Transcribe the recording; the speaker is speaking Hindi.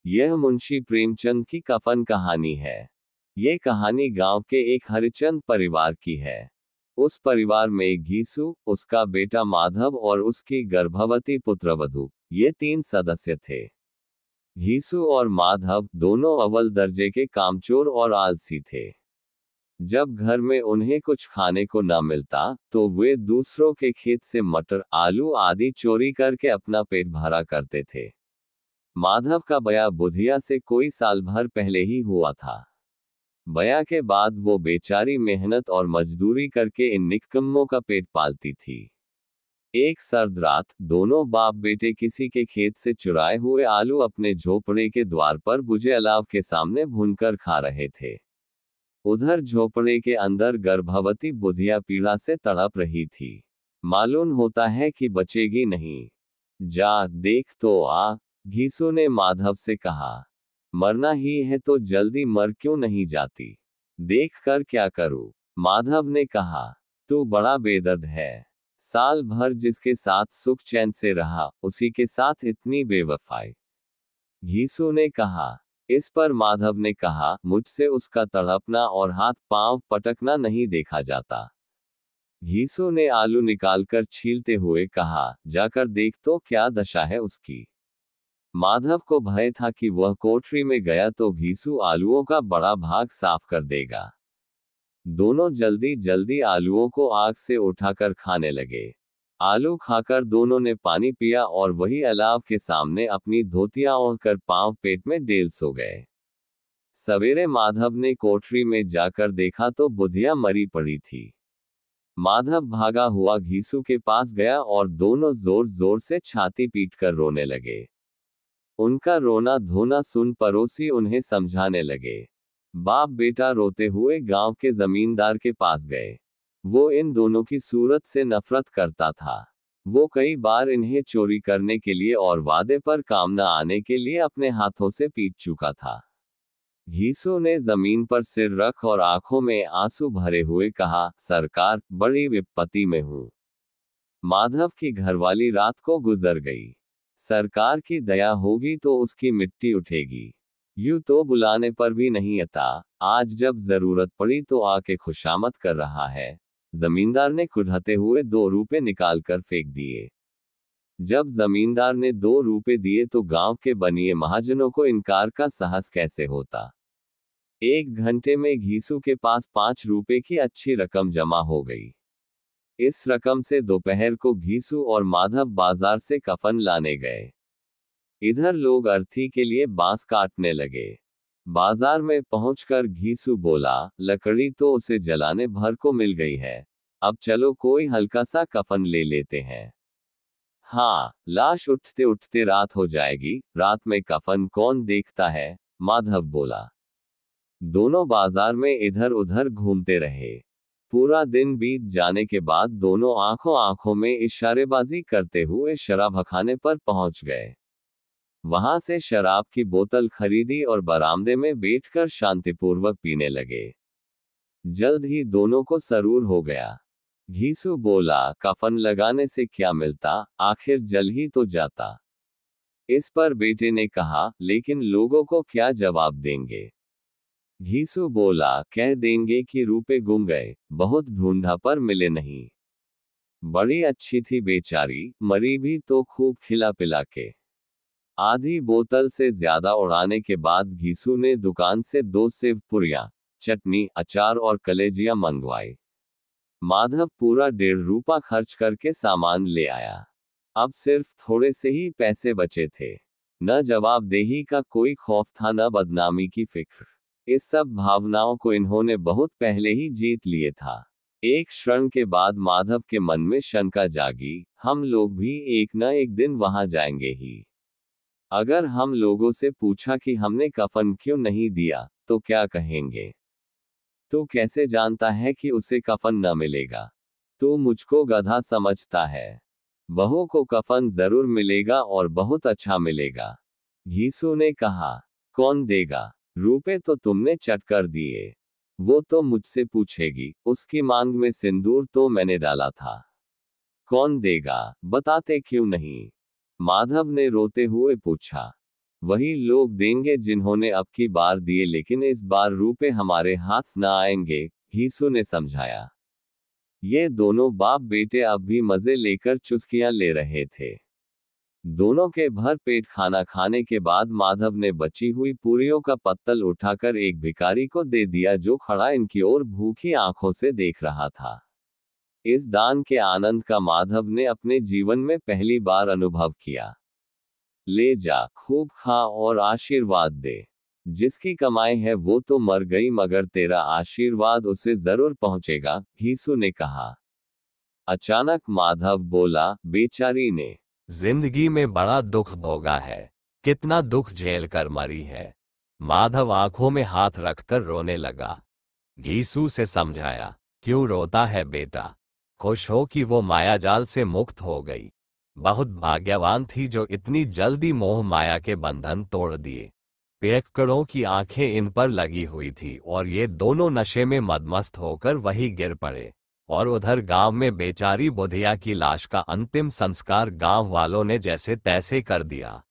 यह मुंशी प्रेमचंद की कफन कहानी है। ये कहानी गांव के एक हरिचंद परिवार की है। उस परिवार में घीसू, उसका बेटा माधव और उसकी गर्भवती पुत्रवधू, ये 3 सदस्य थे। घीसू और माधव दोनों अव्वल दर्जे के कामचोर और आलसी थे। जब घर में उन्हें कुछ खाने को न मिलता तो वे दूसरों के खेत से मटर, आलू आदि चोरी करके अपना पेट भरा करते थे। माधव का बया बुधिया से कोई साल भर पहले ही हुआ था। बया के बाद वो बेचारी मेहनत और मजदूरी करके इन निकम्मों का पेट पालती थी। एक सर्द रात दोनों बाप बेटे किसी के खेत से चुराए हुए आलू अपने झोपड़े के द्वार पर बुझे अलाव के सामने भूनकर खा रहे थे। उधर झोपड़े के अंदर गर्भवती बुधिया पीड़ा से तड़प रही थी। मालूम होता है कि बचेगी नहीं। जा देख तो आ, घीसू ने माधव से कहा। मरना ही है तो जल्दी मर क्यों नहीं जाती? देख कर क्या करूं? माधव ने कहा। तू बड़ा बेदर्द है। साल भर जिसके साथ सुख चैन से रहा, उसी के साथ इतनी बेवफाई। घीसू ने कहा। इस पर माधव ने कहा, मुझसे उसका तड़पना और हाथ पांव पटकना नहीं देखा जाता। घीसू ने आलू निकालकर छीलते हुए कहा, जाकर देख तो क्या दशा है उसकी। माधव को भय था कि वह कोठरी में गया तो घीसू आलूओं का बड़ा भाग साफ कर देगा। दोनों जल्दी जल्दी आलूओं को आग से उठाकर खाने लगे। आलू खाकर दोनों ने पानी पिया और वही अलाव के सामने अपनी धोतियां ओढ़कर पांव पेट में डेल सो गए। सवेरे माधव ने कोठरी में जाकर देखा तो बुधिया मरी पड़ी थी। माधव भागा हुआ घीसू के पास गया और दोनों जोर जोर से छाती पीटकर रोने लगे। उनका रोना धोना सुन पड़ोसी उन्हें समझाने लगे। बाप बेटा रोते हुए गांव के जमींदार के पास गए। वो इन दोनों की सूरत से नफरत करता था। वो कई बार इन्हें चोरी करने के लिए और वादे पर काम न आने के लिए अपने हाथों से पीट चुका था। घीसू ने जमीन पर सिर रख और आंखों में आंसू भरे हुए कहा, सरकार, बड़ी विपत्ति में हूं। माधव की घरवाली रात को गुजर गई। सरकार की दया होगी तो उसकी मिट्टी उठेगी। यूं तो बुलाने पर भी नहीं आता, आज जब जरूरत पड़ी तो आके खुशामद कर रहा है। जमींदार ने कुढ़ते हुए 2 रुपए निकालकर फेंक दिए। जब जमींदार ने 2 रुपए दिए तो गांव के बनिए महाजनों को इनकार का साहस कैसे होता। 1 घंटे में घीसू के पास 5 रुपए की अच्छी रकम जमा हो गई। इस रकम से दोपहर को घीसू और माधव बाजार से कफन लाने गए। इधर लोग अर्थी के लिए बांस काटने लगे। बाजार में पहुंचकर घीसू बोला, लकड़ी तो उसे जलाने भर को मिल गई है, अब चलो कोई हल्का सा कफन ले लेते हैं। हाँ, लाश उठते उठते रात हो जाएगी, रात में कफन कौन देखता है? माधव बोला। दोनों बाजार में इधर उधर घूमते रहे। पूरा दिन बीत जाने के बाद दोनों आंखों आंखों में इशारेबाजी करते हुए शराबखाने पर पहुंच गए। वहां से शराब की बोतल खरीदी और बरामदे में बैठकर शांतिपूर्वक पीने लगे। जल्द ही दोनों को सरूर हो गया। घीसू बोला, कफन लगाने से क्या मिलता, आखिर जल ही तो जाता। इस पर बेटे ने कहा, लेकिन लोगों को क्या जवाब देंगे? घीसू बोला, कह देंगे कि रुपए गुम गए, बहुत ढूंढा पर मिले नहीं। बड़ी अच्छी थी बेचारी, मरी भी तो खूब खिला पिला के। आधी बोतल से ज्यादा उड़ाने के बाद घीसू ने दुकान से 2 सेव पुरियां, चटनी, अचार और कलेजियां मंगवाई। माधव पूरा 1.5 रुपया खर्च करके सामान ले आया। अब सिर्फ थोड़े से ही पैसे बचे थे। न जवाबदेही का कोई खौफ था, न बदनामी की फिक्र। इस सब भावनाओं को इन्होंने बहुत पहले ही जीत लिए था। एक क्षण के बाद माधव के मन में शंका जागी, हम लोग भी एक न एक दिन वहां जाएंगे ही। अगर हम लोगों से पूछा कि हमने कफन क्यों नहीं दिया, तो क्या कहेंगे? तू कैसे जानता है कि उसे कफन न मिलेगा? तू मुझको गधा समझता है। बहू को कफन जरूर मिलेगा और बहुत अच्छा मिलेगा। घीसू ने कहा। कौन देगा? रुपए तो तुमने चट कर दिए। वो तो मुझसे पूछेगी, उसकी मांग में सिंदूर तो मैंने डाला था। कौन देगा? बताते क्यों नहीं? माधव ने रोते हुए पूछा। वही लोग देंगे जिन्होंने अब की बार दिए, लेकिन इस बार रुपए हमारे हाथ न आएंगे, घीसू ने समझाया। ये दोनों बाप बेटे अब भी मजे लेकर चुस्कियां ले रहे थे। दोनों के भर पेट खाना खाने के बाद माधव ने बची हुई पूरियों का पत्तल उठाकर एक भिखारी को दे दिया, जो खड़ा इनकी ओर भूखी आंखों से देख रहा था। इस दान के आनंद का माधव ने अपने जीवन में पहली बार अनुभव किया। ले जा, खूब खा और आशीर्वाद दे। जिसकी कमाई है वो तो मर गई, मगर तेरा आशीर्वाद उसे जरूर पहुंचेगा, घीसू ने कहा। अचानक माधव बोला, बेचारी ने जिंदगी में बड़ा दुख भोगा है, कितना दुख झेल कर मरी है। माधव आंखों में हाथ रखकर रोने लगा। घीसू से समझाया, क्यों रोता है बेटा, खुश हो कि वो मायाजाल से मुक्त हो गई। बहुत भाग्यवान थी जो इतनी जल्दी मोह माया के बंधन तोड़ दिए। पियक्कड़ों की आंखें इन पर लगी हुई थी और ये दोनों नशे में मदमस्त होकर वहीं गिर पड़े। और उधर गांव में बेचारी बुधिया की लाश का अंतिम संस्कार गांव वालों ने जैसे तैसे कर दिया।